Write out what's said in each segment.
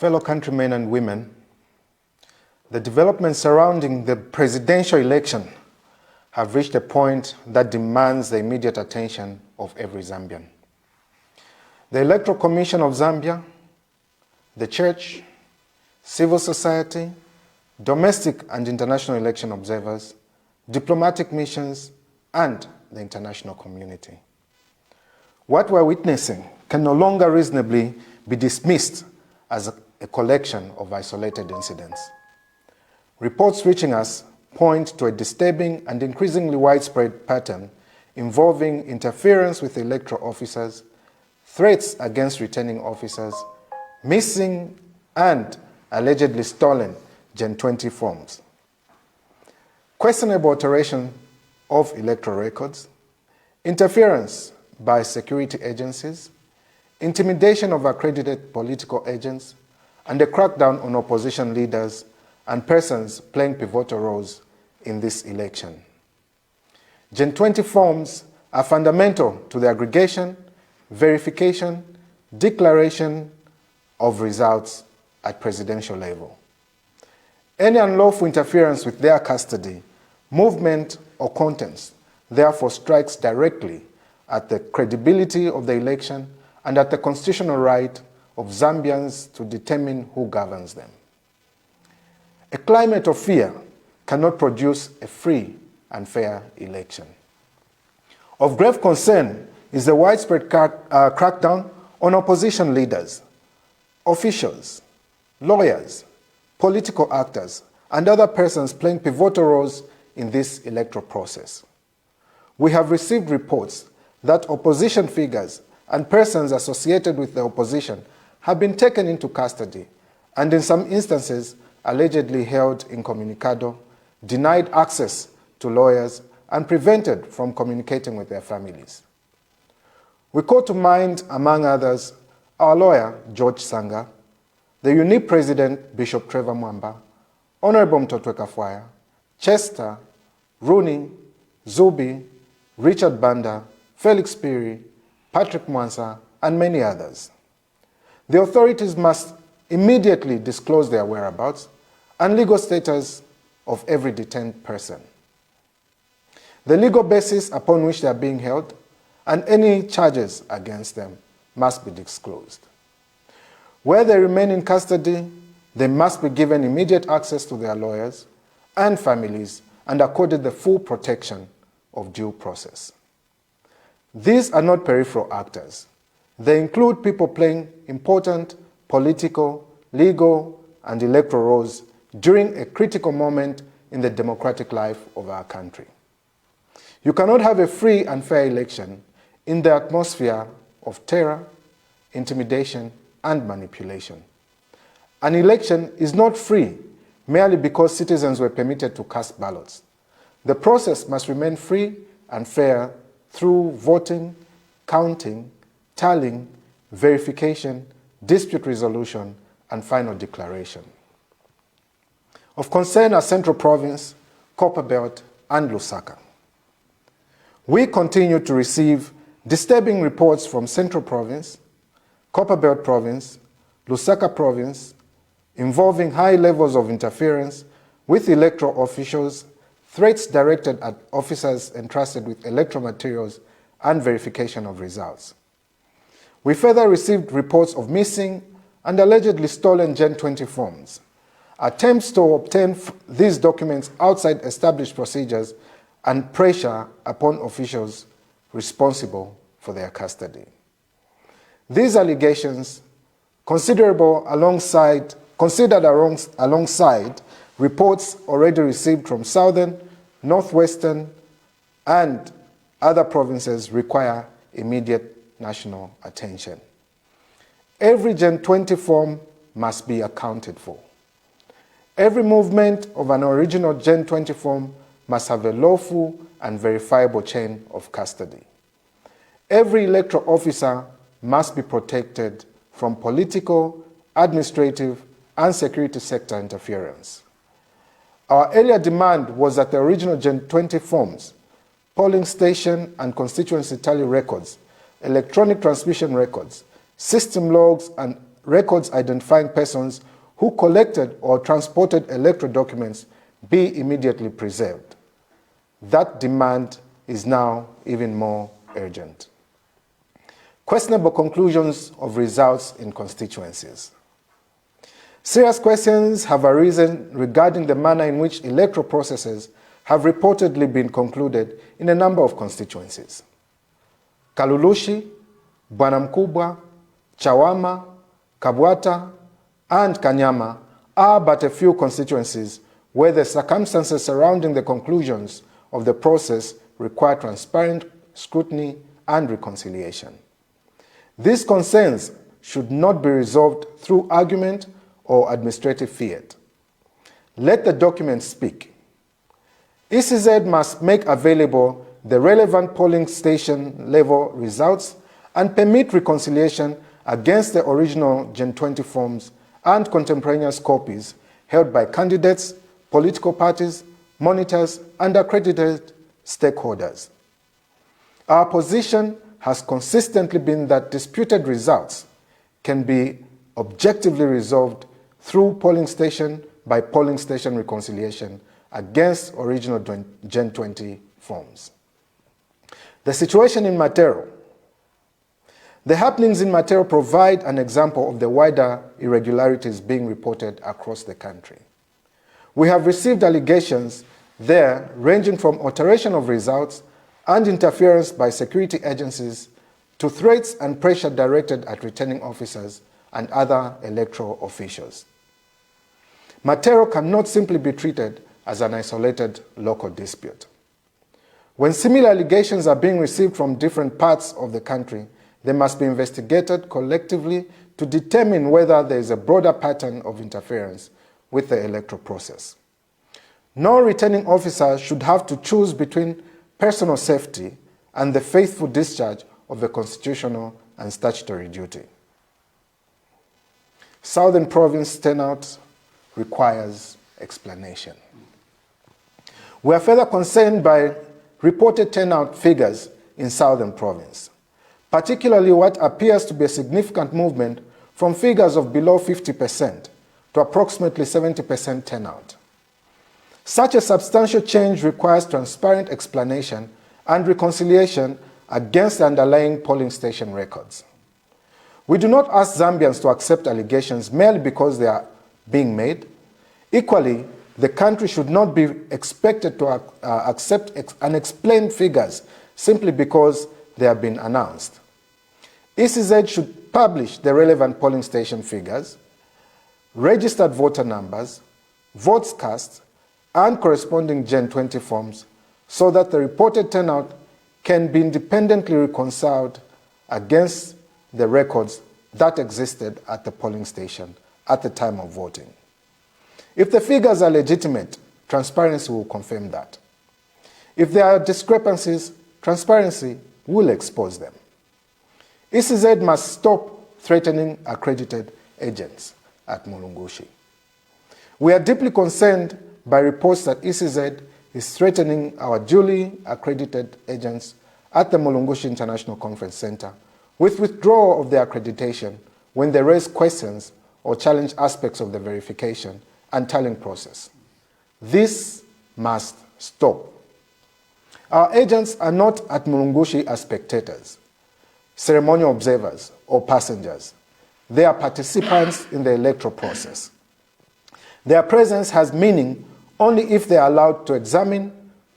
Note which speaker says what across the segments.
Speaker 1: Fellow countrymen and women, the developments surrounding the presidential election have reached a point that demands the immediate attention of every Zambian. The Electoral Commission of Zambia, the Church, civil society, domestic and international election observers, diplomatic missions, and the international community. What we're witnessing can no longer reasonably be dismissed as a collection of isolated incidents. Reports reaching us point to a disturbing and increasingly widespread pattern involving interference with electoral officers, threats against returning officers, missing and allegedly stolen Gen 20 forms, questionable alteration of electoral records, interference by security agencies, intimidation of accredited political agents, and a crackdown on opposition leaders and persons playing pivotal roles in this election. Gen 20 forms are fundamental to the aggregation, verification, declaration of results at presidential level. Any unlawful interference with their custody, movement, or contents therefore strikes directly at the credibility of the election and at the constitutional right of Zambians to determine who governs them. A climate of fear cannot produce a free and fair election. Of grave concern is the widespread crackdown on opposition leaders, officials, lawyers, political actors, and other persons playing pivotal roles in this electoral process. We have received reports that opposition figures and persons associated with the opposition have been taken into custody and in some instances allegedly held incommunicado, denied access to lawyers, and prevented from communicating with their families. We call to mind, among others, our lawyer, George Sanga, the UNIP President, Bishop Trevor Mwamba, Honorable Mtotwe Kafwaya, Chester, Rooney, Zubi, Richard Banda, Felix Piri, Patrick Mwansa, and many others. The authorities must immediately disclose their whereabouts and legal status of every detained person, the legal basis upon which they are being held, and any charges against them must be disclosed. Where they remain in custody, they must be given immediate access to their lawyers and families and accorded the full protection of due process. These are not peripheral actors. They include people playing important political, legal, and electoral roles during a critical moment in the democratic life of our country. You cannot have a free and fair election in the atmosphere of terror, intimidation, and manipulation. An election is not free merely because citizens were permitted to cast ballots. The process must remain free and fair through voting, counting, tallying, verification, dispute resolution, and final declaration. Of concern are Central Province, Copperbelt, and Lusaka. We continue to receive disturbing reports from Central Province, Copperbelt Province, Lusaka Province, involving high levels of interference with electoral officials, threats directed at officers entrusted with electoral materials, and verification of results. We further received reports of missing and allegedly stolen Gen 20 forms, attempts to obtain these documents outside established procedures, and pressure upon officials responsible for their custody. These allegations, considered alongside reports already received from Southern, Northwestern, and other provinces, require immediate national attention. Every Gen 20 form must be accounted for. Every movement of an original Gen 20 form must have a lawful and verifiable chain of custody. Every electoral officer must be protected from political, administrative, and security sector interference. Our earlier demand was that the original Gen 20 forms, polling station and constituency tally records, electronic transmission records, system logs, and records identifying persons who collected or transported electoral documents be immediately preserved. That demand is now even more urgent. Questionable conclusions of results in constituencies. Serious questions have arisen regarding the manner in which electoral processes have reportedly been concluded in a number of constituencies. Kalulushi, Bwanamkubwa, Chawama, Kabwata, and Kanyama are but a few constituencies where the circumstances surrounding the conclusions of the process require transparent scrutiny and reconciliation. These concerns should not be resolved through argument or administrative fiat. Let the documents speak. ECZ must make available the relevant polling station level results and permit reconciliation against the original Gen 20 forms and contemporaneous copies held by candidates, political parties, monitors, and accredited stakeholders. Our position has consistently been that disputed results can be objectively resolved through polling station by polling station reconciliation against original Gen 20 forms. The situation in Matero. The happenings in Matero provide an example of the wider irregularities being reported across the country. We have received allegations there ranging from alteration of results and interference by security agencies to threats and pressure directed at returning officers and other electoral officials. Matero cannot simply be treated as an isolated local dispute. When similar allegations are being received from different parts of the country, they must be investigated collectively to determine whether there is a broader pattern of interference with the electoral process. No returning officer should have to choose between personal safety and the faithful discharge of a constitutional and statutory duty. Southern Province turnout requires explanation. We are further concerned by reported turnout figures in Southern Province, particularly what appears to be a significant movement from figures of below 50% to approximately 70% turnout. Such a substantial change requires transparent explanation and reconciliation against the underlying polling station records. We do not ask Zambians to accept allegations merely because they are being made. Equally, the country should not be expected to accept unexplained figures simply because they have been announced. ECZ should publish the relevant polling station figures, registered voter numbers, votes cast, and corresponding Gen 20 forms so that the reported turnout can be independently reconciled against the records that existed at the polling station at the time of voting. If the figures are legitimate, transparency will confirm that. If there are discrepancies, transparency will expose them. ECZ must stop threatening accredited agents at Mulungushi. We are deeply concerned by reports that ECZ is threatening our duly accredited agents at the Mulungushi International Conference Center with withdrawal of their accreditation when they raise questions or challenge aspects of the verification and tallying process. This must stop. Our agents are not at Mulungushi as spectators, ceremonial observers, or passengers. They are participants in the electoral process. Their presence has meaning only if they are allowed to examine,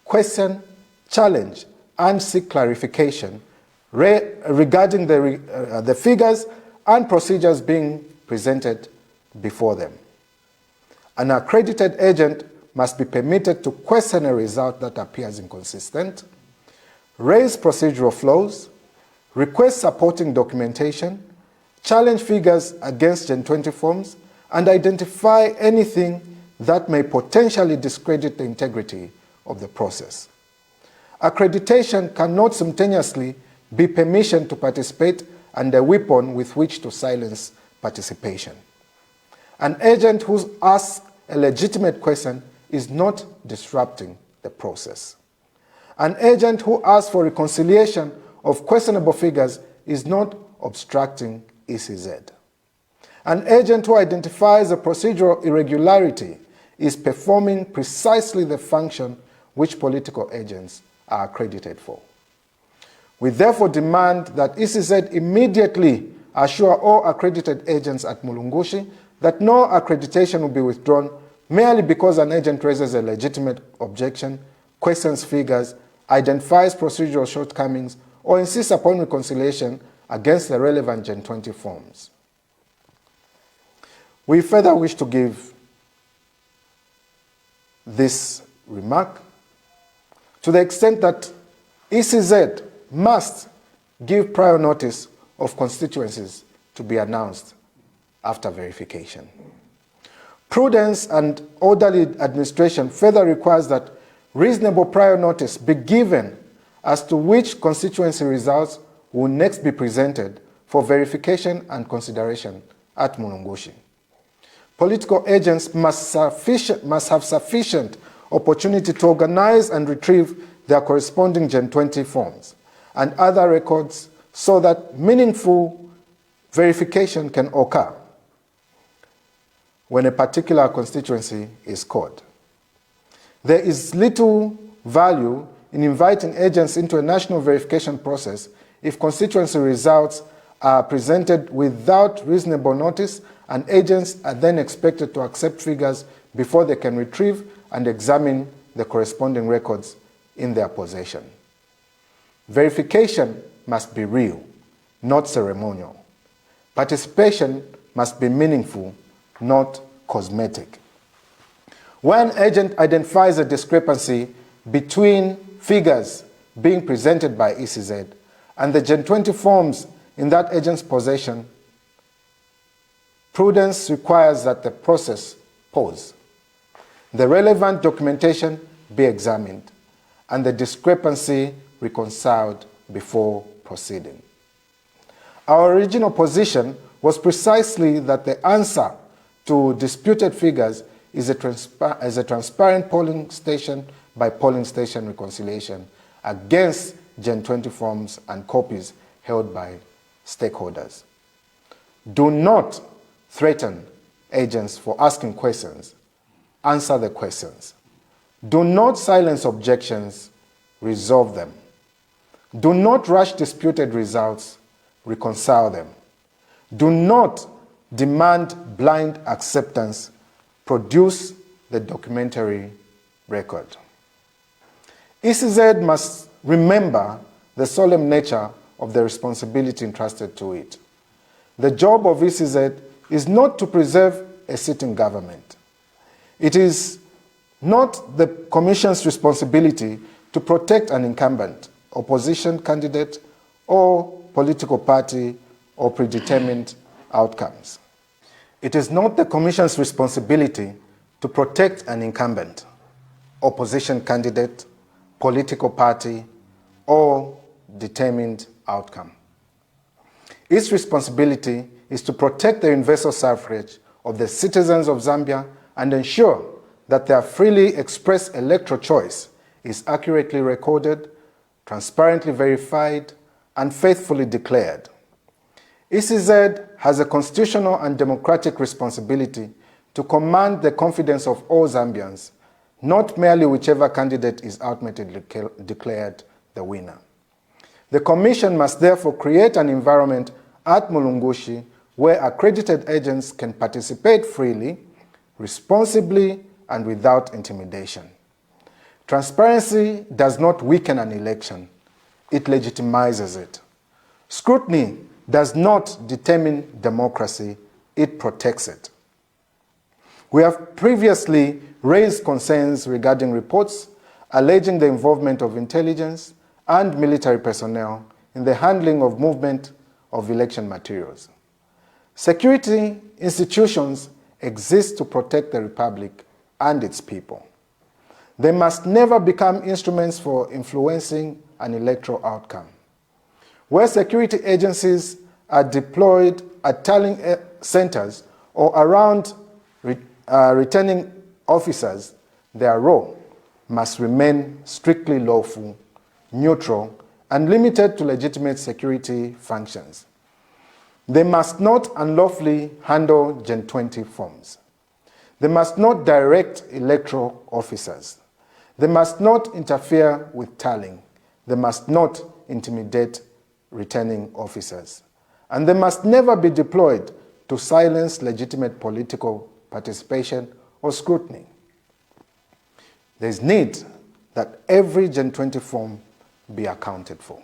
Speaker 1: question, challenge, and seek clarification regarding the figures and procedures being presented before them. An accredited agent must be permitted to question a result that appears inconsistent, raise procedural flaws, request supporting documentation, challenge figures against Gen 20 forms, and identify anything that may potentially discredit the integrity of the process. Accreditation cannot simultaneously be permission to participate and a weapon with which to silence participation. An agent who asks a legitimate question is not disrupting the process. An agent who asks for reconciliation of questionable figures is not obstructing ECZ. An agent who identifies a procedural irregularity is performing precisely the function which political agents are accredited for. We therefore demand that ECZ immediately assure all accredited agents at Mulungushi that no accreditation will be withdrawn merely because an agent raises a legitimate objection, questions figures, identifies procedural shortcomings, or insists upon reconciliation against the relevant Gen 20 forms. We further wish to give this remark to the extent that ECZ must give prior notice of constituencies to be announced after verification. Prudence and orderly administration further requires that reasonable prior notice be given as to which constituency results will next be presented for verification and consideration at Mulungushi. Political agents must have sufficient opportunity to organize and retrieve their corresponding Gen 20 forms and other records so that meaningful verification can occur when a particular constituency is called. There is little value in inviting agents into a national verification process if constituency results are presented without reasonable notice and agents are then expected to accept figures before they can retrieve and examine the corresponding records in their possession. Verification must be real, not ceremonial. Participation must be meaningful, not cosmetic. When an agent identifies a discrepancy between figures being presented by ECZ and the Gen 20 forms in that agent's possession, prudence requires that the process pause, the relevant documentation be examined, and the discrepancy reconciled before proceeding. Our original position was precisely that the answer to disputed figures is a transparent polling station by polling station reconciliation against Gen 20 forms and copies held by stakeholders. Do not threaten agents for asking questions. Answer the questions. Do not silence objections. Resolve them. Do not rush disputed results. Reconcile them. Do not demand blind acceptance. Produce the documentary record. ECZ must remember the solemn nature of the responsibility entrusted to it. The job of ECZ is not to preserve a sitting government. It is not the Commission's responsibility to protect an incumbent, opposition candidate, or political party or predetermined outcomes. It is not the Commission's responsibility to protect an incumbent, opposition candidate, political party, or determined outcome. Its responsibility is to protect the universal suffrage of the citizens of Zambia and ensure that their freely expressed electoral choice is accurately recorded, transparently verified, and faithfully declared. ECZ has a constitutional and democratic responsibility to command the confidence of all Zambians, not merely whichever candidate is ultimately declared the winner. The Commission must therefore create an environment at Mulungushi where accredited agents can participate freely, responsibly, and without intimidation. Transparency does not weaken an election, it legitimizes it. Scrutiny does not determine democracy, it protects it. We have previously raised concerns regarding reports alleging the involvement of intelligence and military personnel in the handling of movement of election materials. Security institutions exist to protect the Republic and its people. They must never become instruments for influencing an electoral outcome. Where security agencies are deployed at tallying centers or around returning officers, their role must remain strictly lawful, neutral, and limited to legitimate security functions. They must not unlawfully handle Gen 20 forms. They must not direct electoral officers. They must not interfere with tallying. They must not intimidate returning officers. And they must never be deployed to silence legitimate political participation or scrutiny. There is need that every Gen 20 form be accounted for.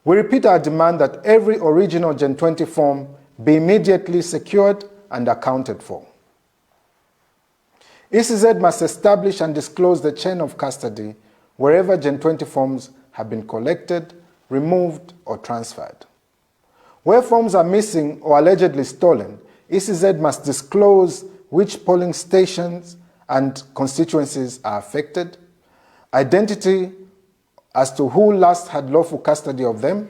Speaker 1: We repeat our demand that every original Gen 20 form be immediately secured and accounted for. ECZ must establish and disclose the chain of custody wherever Gen 20 forms have been collected, removed, or transferred. Where forms are missing or allegedly stolen, ECZ must disclose which polling stations and constituencies are affected, identity as to who last had lawful custody of them,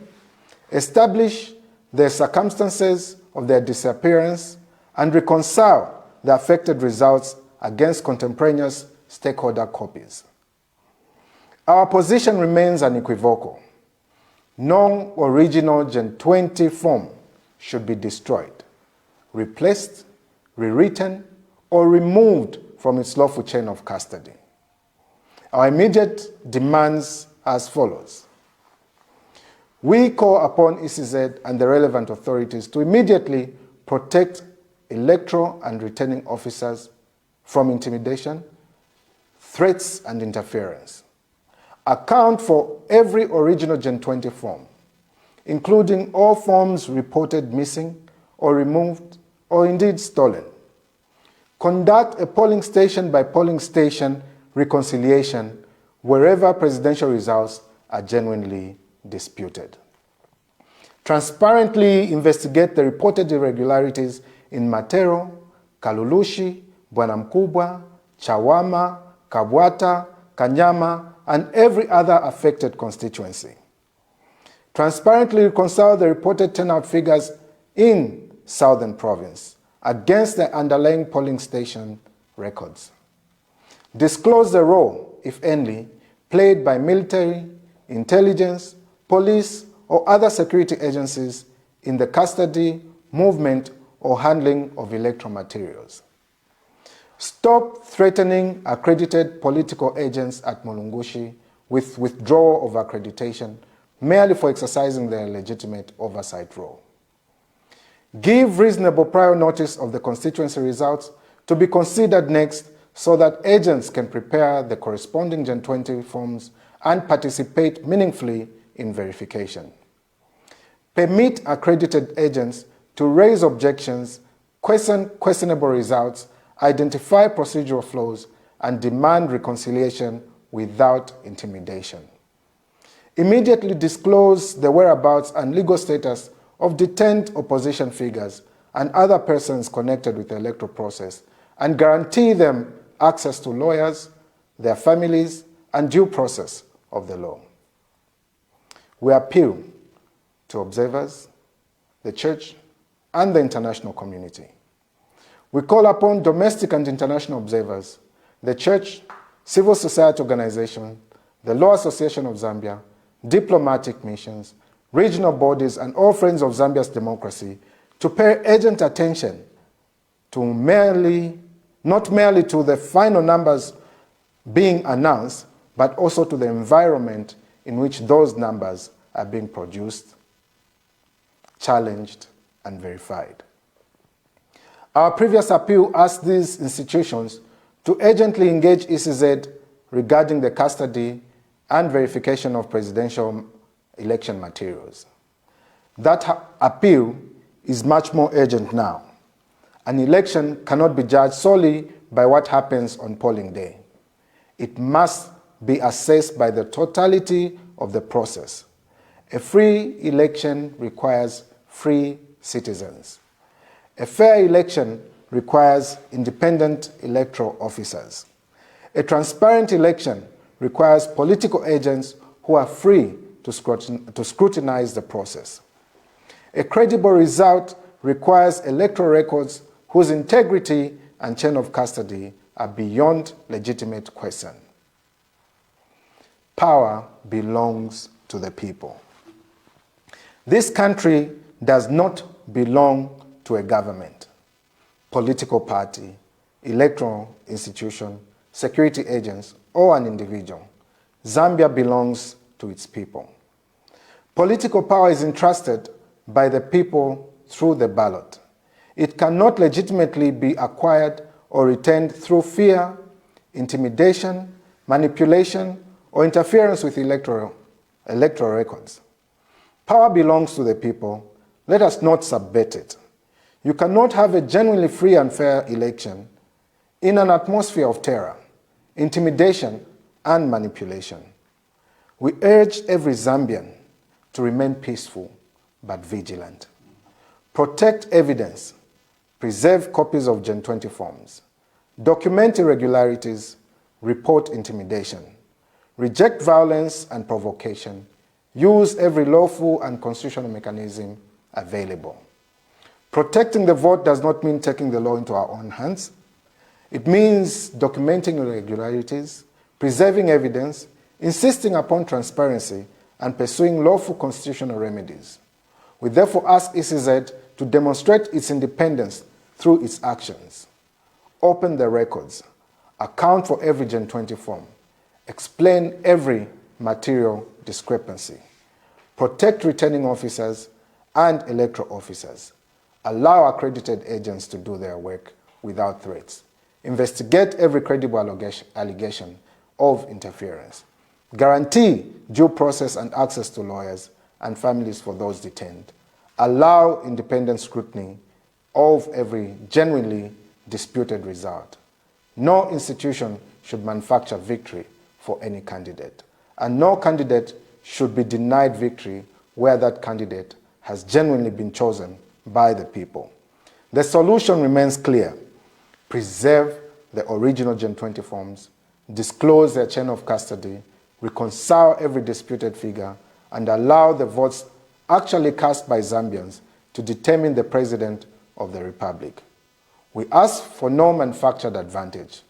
Speaker 1: establish the circumstances of their disappearance, and reconcile the affected results against contemporaneous stakeholder copies. Our position remains unequivocal. No original Gen 20 form should be destroyed, replaced, rewritten, or removed from its lawful chain of custody. Our immediate demands as follows. We call upon ECZ and the relevant authorities to immediately protect electoral and returning officers from intimidation, threats, and interference. Account for every original Gen 20 form, including all forms reported missing or removed or indeed stolen. Conduct a polling station by polling station reconciliation wherever presidential results are genuinely disputed. Transparently investigate the reported irregularities in Matero, Kalulushi, Bwana Mkubwa, Chawama, Kabwata, Kanyama, and every other affected constituency. Transparently reconcile the reported turnout figures in Southern Province against the underlying polling station records. Disclose the role, if any, played by military, intelligence, police, or other security agencies in the custody, movement, or handling of electoral materials. Stop threatening accredited political agents at Mulungushi with withdrawal of accreditation merely for exercising their legitimate oversight role. Give reasonable prior notice of the constituency results to be considered next so that agents can prepare the corresponding Gen 20 forms and participate meaningfully in verification. Permit accredited agents to raise objections, question questionable results, identify procedural flaws, and demand reconciliation without intimidation. Immediately disclose the whereabouts and legal status of detained opposition figures and other persons connected with the electoral process, and guarantee them access to lawyers, their families, and due process of the law. We appeal to observers, the church, and the international community. We call upon domestic and international observers, the church, civil society organizations, the Law Association of Zambia, diplomatic missions, regional bodies, and all friends of Zambia's democracy to pay urgent attention to not merely to the final numbers being announced, but also to the environment in which those numbers are being produced, challenged, and verified. Our previous appeal asked these institutions to urgently engage ECZ regarding the custody and verification of presidential election materials. That appeal is much more urgent now. An election cannot be judged solely by what happens on polling day. It must be assessed by the totality of the process. A free election requires free citizens. A fair election requires independent electoral officers. A transparent election requires political agents who are free to scrutinize the process. A credible result requires electoral records whose integrity and chain of custody are beyond legitimate question. Power belongs to the people. This country does not belong to a government, political party, electoral institution, security agents, or an individual. Zambia belongs to its people. Political power is entrusted by the people through the ballot. It cannot legitimately be acquired or retained through fear, intimidation, manipulation, or interference with electoral records. Power belongs to the people. Let us not subvert it. You cannot have a genuinely free and fair election in an atmosphere of terror, intimidation, and manipulation. We urge every Zambian to remain peaceful but vigilant. Protect evidence, preserve copies of Gen 20 forms, document irregularities, report intimidation, reject violence and provocation, use every lawful and constitutional mechanism available. Protecting the vote does not mean taking the law into our own hands. It means documenting irregularities, preserving evidence, insisting upon transparency, and pursuing lawful constitutional remedies. We therefore ask ECZ to demonstrate its independence through its actions. Open the records, account for every Gen 20 form, explain every material discrepancy, protect returning officers and electoral officers, allow accredited agents to do their work without threats, investigate every credible allegation of interference, guarantee due process and access to lawyers and families for those detained, allow independent scrutiny of every genuinely disputed result. No institution should manufacture victory for any candidate, and no candidate should be denied victory where that candidate has genuinely been chosen by the people. The solution remains clear. Preserve the original Gen 20 forms, disclose their chain of custody, reconcile every disputed figure, and allow the votes actually cast by Zambians to determine the President of the Republic. We ask for no manufactured advantage.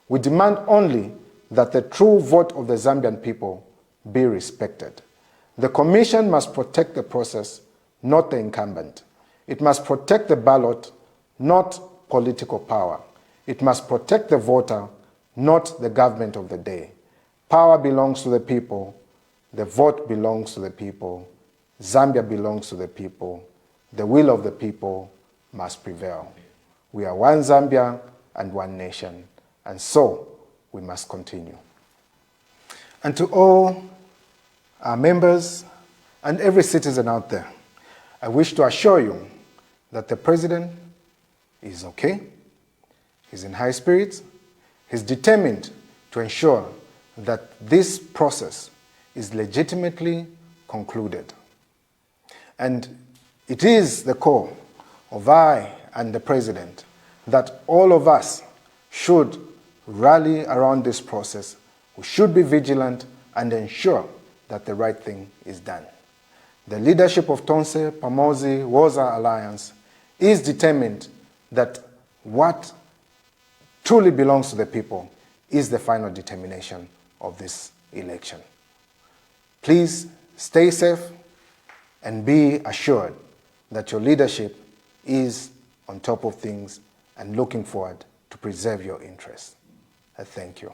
Speaker 1: We demand only that the true vote of the Zambian people be respected. The Commission must protect the process, not the incumbent. It must protect the ballot, not political power. It must protect the voter, not the government of the day. Power belongs to the people. The vote belongs to the people. Zambia belongs to the people. The will of the people must prevail. We are one Zambia and one nation, and so we must continue. And to all our members and every citizen out there, I wish to assure you that the President is okay, he's in high spirits, he's determined to ensure that this process is legitimately concluded. And it is the call of I and the President that all of us should rally around this process. We should be vigilant and ensure that the right thing is done. The leadership of Tonse Pamozi Woza Alliance is determined that what truly belongs to the people is the final determination of this election. Please stay safe and be assured that your leadership is on top of things and looking forward to preserve your interests. I thank you.